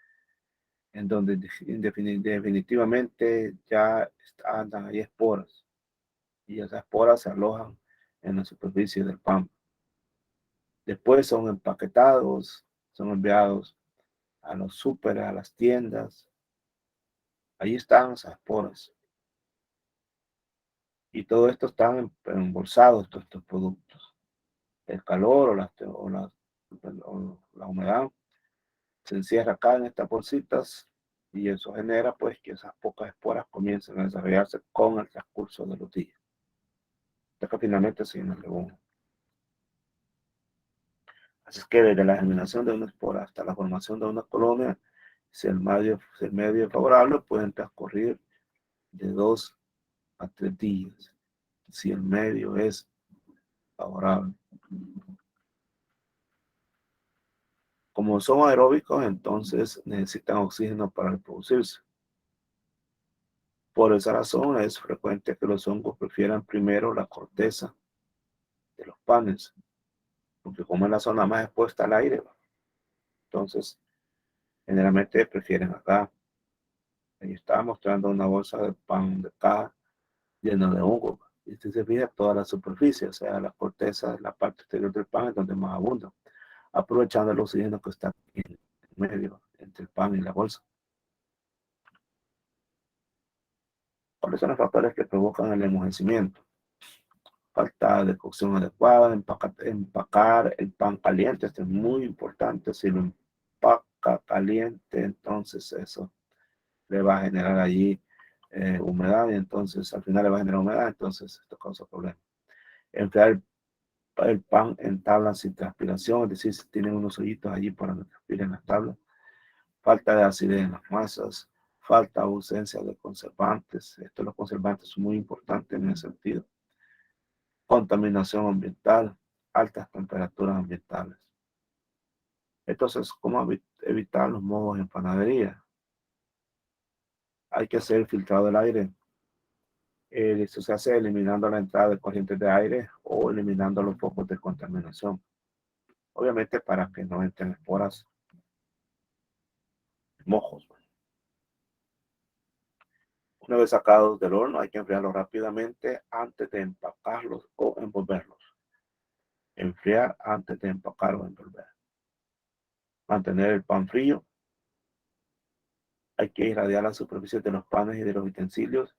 en donde definitivamente ya andan ahí esporas, y esas esporas se alojan en la superficie del pan. Después son empaquetados, son enviados a los súperes, a las tiendas. Ahí están esas esporas. Y todo esto están embolsados, todos estos productos. El calor o la humedad se encierra acá en estas bolsitas, y eso genera pues que esas pocas esporas comiencen a desarrollarse con el transcurso de los días. Hasta que finalmente se llena el legumbre. Así es que desde la germinación de una espora hasta la formación de una colonia, si el medio es favorable, pueden transcurrir de 2 a 3 días. Si el medio es favorable. Como son aeróbicos, entonces necesitan oxígeno para reproducirse. Por esa razón es frecuente que los hongos prefieran primero la corteza de los panes, porque como es la zona más expuesta al aire, entonces generalmente prefieren acá. Ahí está mostrando una bolsa de pan de caja llena de hongos. Y si se fija, toda la superficie, o sea, la corteza, la parte exterior del pan es donde más abunda, aprovechando el oxígeno que está en medio, entre el pan y la bolsa. ¿Cuáles son los factores que provocan el enmojecimiento? Falta de cocción adecuada, empacar el pan caliente, esto es muy importante. Si lo empaca caliente, entonces eso le va a generar allí humedad, y entonces al final le va a generar humedad, entonces esto causa problemas. Enfriar el pan en tablas sin transpiración, es decir, si tienen unos hoyitos allí para que transpiren las tablas. Falta de acidez en las masas, falta ausencia de conservantes. Los conservantes son muy importantes en ese sentido. Contaminación ambiental, altas temperaturas ambientales. Entonces, ¿cómo evitar los mohos en panadería? Hay que hacer el filtrado del aire. Esto se hace eliminando la entrada de corrientes de aire o eliminando los focos de contaminación. Obviamente para que no entren esporas, mojos. Una vez sacados del horno, hay que enfriarlos rápidamente antes de empacarlos o envolverlos. Enfriar antes de empacar o envolver. Mantener el pan frío. Hay que irradiar las superficies de los panes y de los utensilios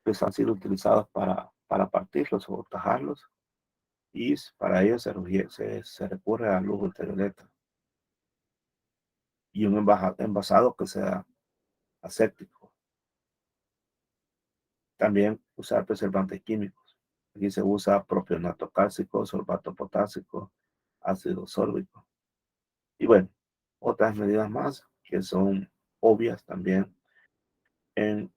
que han sido utilizados para partirlos o tajarlos. Y para ello se recurre a luz ultravioleta. Y un envasado que sea aséptico. También usar preservantes químicos. Aquí se usa propionato cálcico, sorbato potásico, ácido sórbico. Y bueno, otras medidas más que son obvias también en,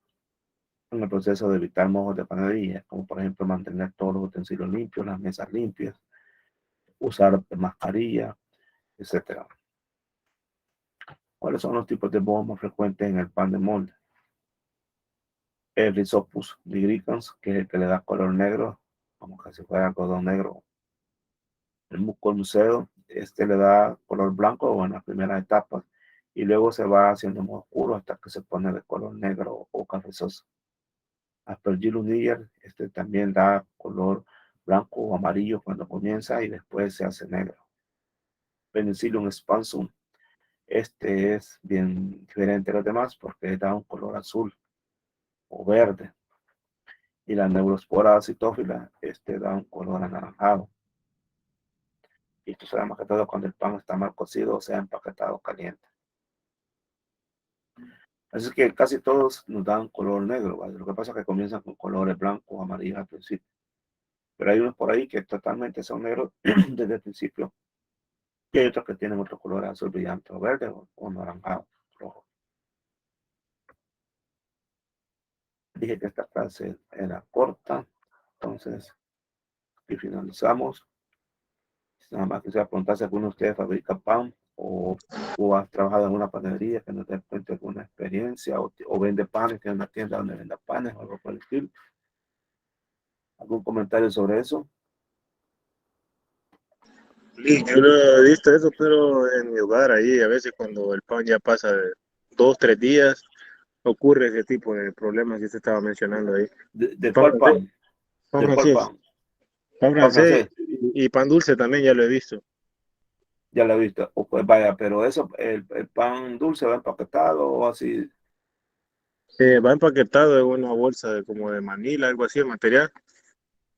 en el proceso de evitar mojos de panadería, como por ejemplo mantener todos los utensilios limpios, las mesas limpias, usar mascarilla, etcétera. ¿Cuáles son los tipos de mohos más frecuentes en el pan de molde? El Rhizopus nigricans, que es el que le da color negro, como que si fuera algodón negro. El mucormuceo, este le da color blanco en las primeras etapas, y luego se va haciendo más oscuro hasta que se pone de color negro o cafezoso. Aspergillus niger, este también da color blanco o amarillo cuando comienza y después se hace negro. Penicillium expansum, este es bien diferente a los demás porque da un color azul o verde. Y la Neurospora acitófila, este da un color anaranjado. Y esto se da más que todo cuando el pan está mal cocido o sea empaquetado caliente. Así que casi todos nos dan color negro, ¿vale? Lo que pasa es que comienzan con colores blancos o amarillos al principio. Pero hay unos por ahí que totalmente son negros desde el principio. Y hay otros que tienen otro color azul brillante, o verde, o naranjado, rojo. Dije que esta clase era corta, entonces, y finalizamos. Nada más que sea preguntar si alguno de ustedes fabrica pan o has trabajado en una panadería que nos dé cuenta alguna experiencia o vende panes, tiene una tienda donde venda panes o algo por el estilo. ¿Algún comentario sobre eso? Sí, yo no he visto eso, pero en mi hogar ahí a veces cuando el pan ya pasa 2, 3 días, ocurre ese tipo de problemas que usted estaba mencionando ahí. ¿De Pan cuál francés, pan? pan ¿De cuál francés, pan? pan Pan francés francés. y pan dulce también ya lo he visto. Ya lo he visto. O pues vaya, pero eso, el pan dulce va empaquetado o así. Va empaquetado en una bolsa de, como de Manila, algo así, el material.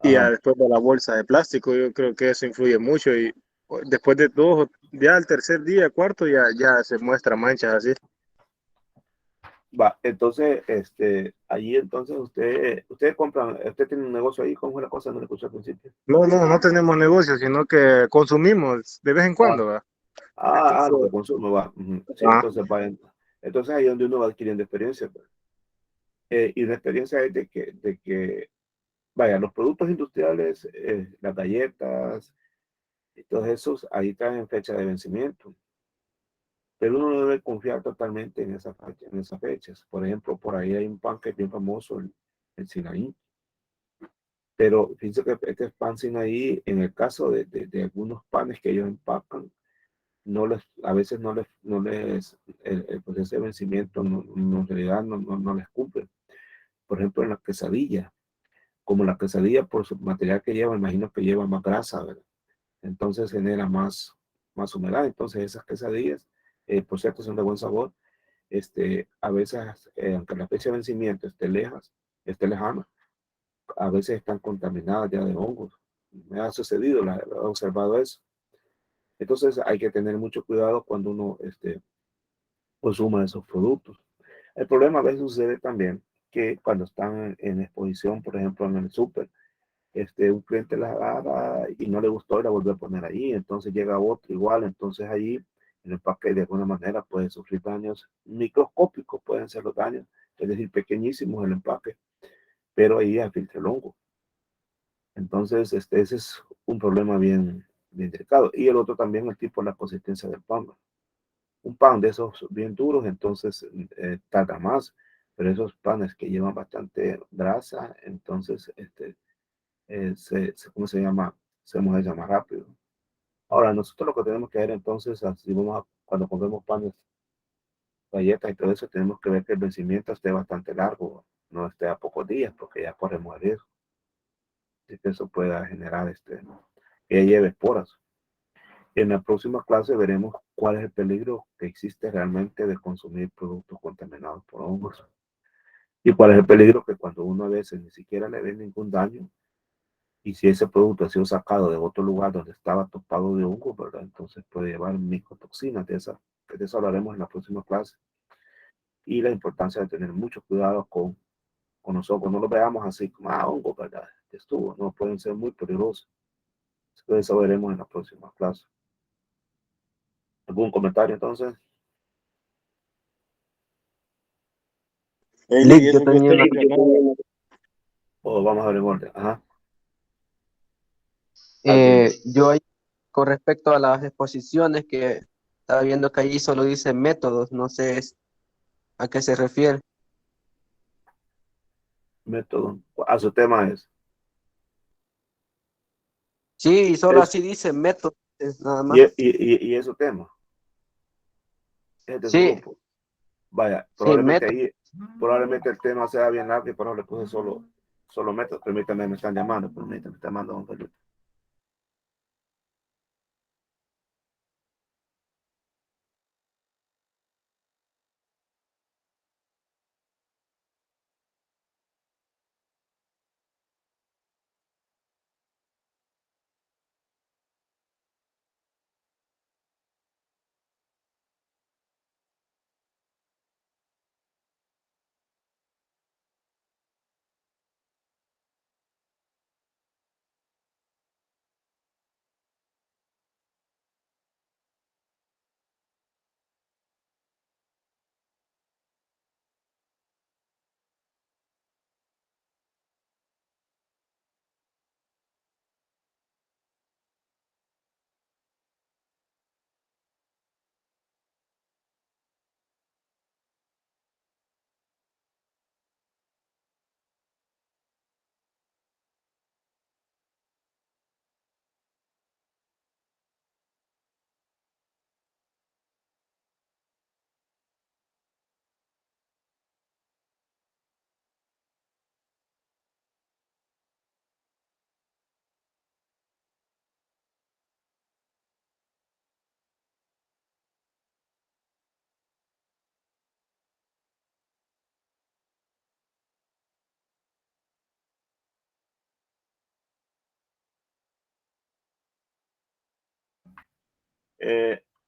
Y ya Ajá. después de la bolsa de plástico, yo creo que eso influye mucho. Y después de 2, ya al tercer día, cuarto, ya se muestra manchas así. Va, entonces, allí entonces usted compra, usted tiene un negocio ahí, ¿cómo es la cosa? No le escuché al principio. No tenemos negocio, sino que consumimos de vez en Ah, cuando, ¿va? lo que Entonces, consume, va. Ujú. Sí, ah, entonces va. Entonces ahí es donde uno va adquiriendo experiencia, pues. Y la experiencia es de que, vaya, los productos industriales, las galletas y todos esos, ahí traen fecha de vencimiento. Pero uno no debe confiar totalmente en esas fechas. Por ejemplo, por ahí hay un pan que es bien famoso, el Sinaí. Pero fíjense que este pan Sinaí, en el caso de algunos panes que ellos empacan, a veces no les, el proceso de vencimiento en realidad no les cumple. Por ejemplo, en la quesadilla, como la quesadilla por su material que lleva, imagino que lleva más grasa, ¿verdad? Entonces genera más humedad. Entonces esas quesadillas, por cierto, son de buen sabor. A veces, aunque la fecha de vencimiento esté lejana, a veces están contaminadas ya de hongos. Me ha sucedido, he observado eso. Entonces hay que tener mucho cuidado cuando uno consuma esos productos. El problema a veces sucede también que cuando están en exposición, por ejemplo, en el súper, un cliente la agarra y no le gustó y la vuelve a poner ahí, entonces llega otro igual, entonces ahí el empaque de alguna manera puede sufrir daños microscópicos, pueden ser los daños, es decir, pequeñísimos el empaque, pero ahí filtra el hongo. Entonces, ese es un problema bien delicado. Y el otro también, el tipo de la consistencia del pan. Un pan de esos bien duros, entonces tarda más, pero esos panes que llevan bastante grasa, entonces ¿cómo se llama? Se mueve más rápido. Ahora, nosotros lo que tenemos que ver entonces, así cuando compremos panes, galletas y todo eso, tenemos que ver que el vencimiento esté bastante largo, no esté a pocos días, porque ya corremos el riesgo de que eso pueda generar que lleve esporas. En la próxima clase veremos cuál es el peligro que existe realmente de consumir productos contaminados por hongos y cuál es el peligro que cuando uno a veces ni siquiera le ve ningún daño y si ese producto ha sido sacado de otro lugar donde estaba topado de hongos, ¿verdad? Entonces puede llevar micotoxinas de eso hablaremos en la próxima clase y la importancia de tener mucho cuidado con nosotros, no lo veamos así como, hongo, ¿verdad? Estuvo, no, pueden ser muy peligrosos. Eso veremos en la próxima clase. ¿Algún comentario entonces? Eli, Lick, yo eso que tenía usted una, mencionaba, O vamos a ver en orden. Ajá. yo ahí, con respecto a las exposiciones que estaba viendo que allí solo dice métodos, no sé a qué se refiere. Método. A su tema Sí, solo es así dice métodos, nada y, más. y es su tema, es de su Sí, grupo. Vaya, sí, métodos. probablemente el tema sea bien largo y por eso le puse solo método. Permítame, me están llamando, permítame, me están mandando un Felipe.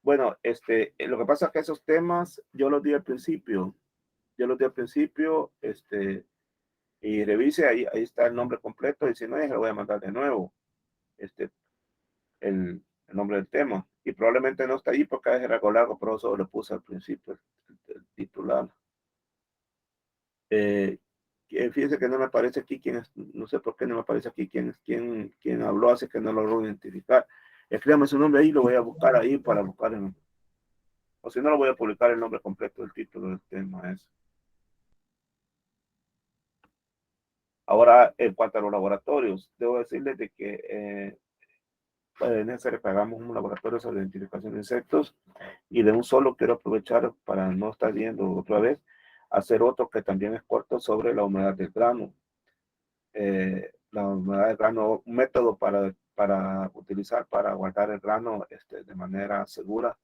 Bueno, lo que pasa es que esos temas yo los di al principio. Y revise, ahí está el nombre completo, y si no, ya lo voy a mandar de nuevo, este, el nombre del tema. Y probablemente no está ahí porque es algo largo, pero eso lo puse al principio, el titular. Fíjense que no me aparece aquí no sé por qué no me aparece aquí quién habló, así que no lo logro identificar. Escríbame su nombre ahí, lo voy a buscar ahí para buscar o si no, lo voy a publicar el nombre completo del título del tema. Ahora, en cuanto a los laboratorios, debo decirles de que es necesario que hagamos un laboratorio sobre identificación de insectos, y de un solo quiero aprovechar para no estar viendo otra vez, hacer otro que también es corto sobre la humedad del grano. La humedad del grano, un método para utilizar para guardar el grano de manera segura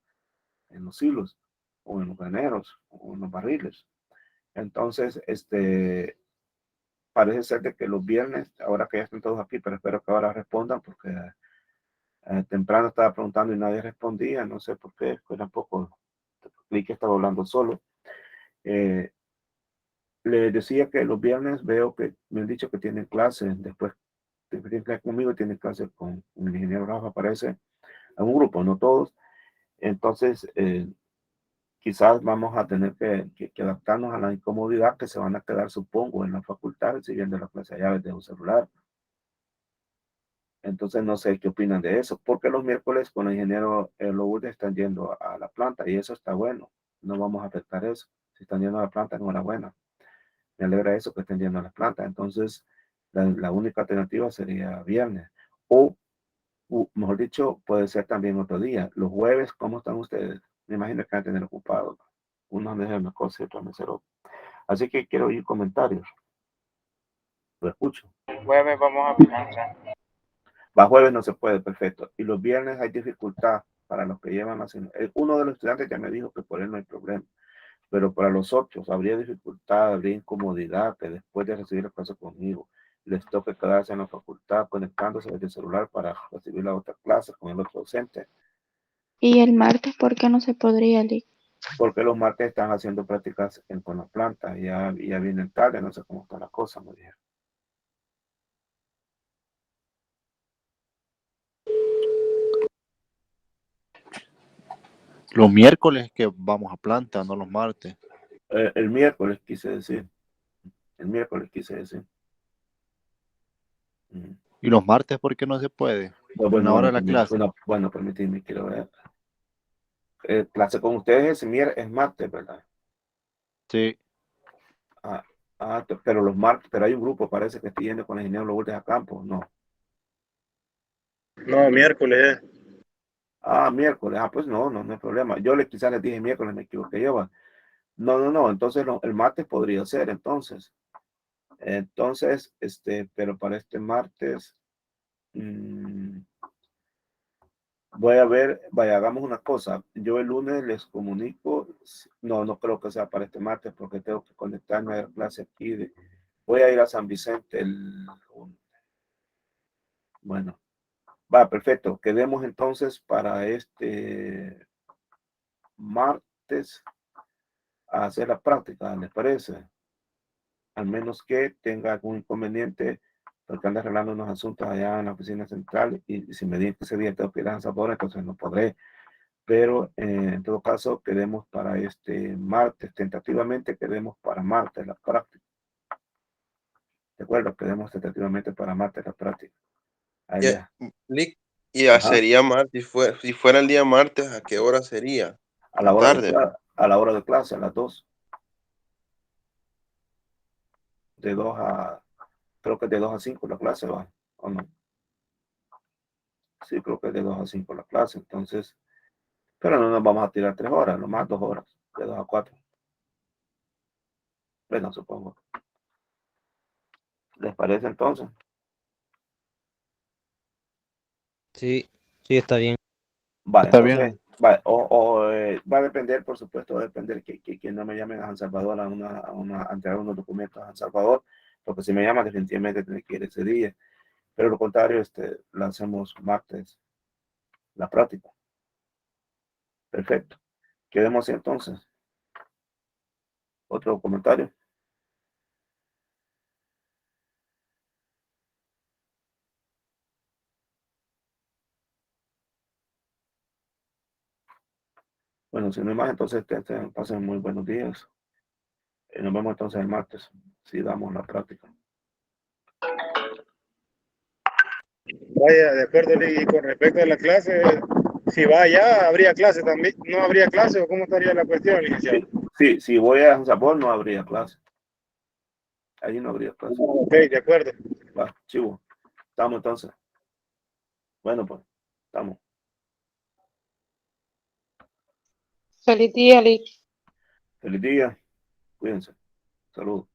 en los silos o en los graneros o en los barriles. Entonces, parece ser de que los viernes, ahora que ya están todos aquí, pero espero que ahora respondan porque temprano estaba preguntando y nadie respondía, no sé por qué, fue tampoco, creí que estaba hablando solo. Le decía que los viernes veo que me han dicho que tienen clases, después tienen clases conmigo, tienen clases con el ingeniero Rafa, parece, en un grupo, no todos. Entonces, quizás vamos a tener que adaptarnos a la incomodidad que se van a quedar, supongo, en la facultad, siguiendo la clase allá desde un celular. Entonces, no sé qué opinan de eso, porque los miércoles con el ingeniero Lourdes están yendo a la planta y eso está bueno. No vamos a afectar eso. Si están yendo a la planta, enhorabuena. Me alegra eso que estén yendo a la planta. Entonces, la única alternativa sería viernes. O, mejor dicho, puede ser también otro día. Los jueves, ¿cómo están ustedes? Me imagino que van a tener ocupados. Uno me deja una cosa y otro me hace otro. Así que quiero oír comentarios. Lo escucho. Jueves vamos a finanzas. Va jueves no se puede, perfecto. Y los viernes hay dificultad para los que llevan la uno de los estudiantes ya me dijo que por él no hay problema, pero para los otros habría dificultad, habría incomodidad que después de recibir la clase conmigo les toque quedarse en la facultad conectándose desde el celular para recibir la otra clase con el otro docente. ¿Y el martes por qué no se podría, Lick? Porque los martes están haciendo prácticas con las plantas, ya vienen tarde, no sé cómo está la cosa, me dijeron. Los miércoles que vamos a planta, no los martes. El miércoles quise decir. El miércoles quise decir. ¿Y los martes por qué no se puede? En la hora de la clase. Bueno, permíteme, quiero ver. Clase con ustedes es martes, ¿verdad? Sí. Pero los martes, pero hay un grupo, parece que estoy yendo con el ingeniero Lourdes a campo, no. No, miércoles. Miércoles, pues no hay problema. Quizás les dije miércoles, me equivoqué yo. No, entonces el martes podría ser, entonces. Entonces, pero para este martes, voy a ver, vaya, hagamos una cosa. Yo el lunes les comunico, no creo que sea para este martes porque tengo que conectarme a la clase aquí. Voy a ir a San Vicente bueno, va, perfecto. Quedemos entonces para este martes a hacer la práctica, ¿les parece? Al menos que tenga algún inconveniente, porque anda arreglando unos asuntos allá en la oficina central y si me dice que ese día tengo que ir a San Salvador, entonces no podré. Pero en todo caso, quedemos para este martes, tentativamente quedemos para martes la práctica. ¿De acuerdo? Quedemos tentativamente para martes la práctica. Ya, Lick, y ya sería martes, si fuera el día martes, ¿a qué hora sería? A la hora tarde. a la hora de clase, a las 2. De 2 a, creo que de 2 a 5 la clase va, ¿o no? Sí, creo que de 2 a 5 la clase, entonces, pero no nos vamos a tirar 3 horas, nomás 2 horas, de 2 a 4. Bueno, supongo. ¿Les parece entonces? Sí, sí, está bien. Vale, Está entonces, bien. vale, va a depender, por supuesto, va a depender que no me llamen a San Salvador a entregar unos documentos a San Salvador, porque si me llaman definitivamente tiene que ir ese día, pero lo contrario, la hacemos martes, la práctica. Perfecto. Quedemos así entonces. ¿Otro comentario? Bueno, si no hay más, entonces pasen muy buenos días. Nos vemos entonces el martes, si damos la práctica. Vaya, de acuerdo, Lick. Y con respecto a la clase, si va allá, ¿habría clase también? ¿No habría clase o cómo estaría la cuestión, licenciado? Sí, si voy a San Sabor no habría clase. Allí no habría clase. Ok, de acuerdo. Va, chivo. Estamos entonces. Bueno, pues, estamos. Feliz día, Lick. Feliz día. Cuídense. Saludos.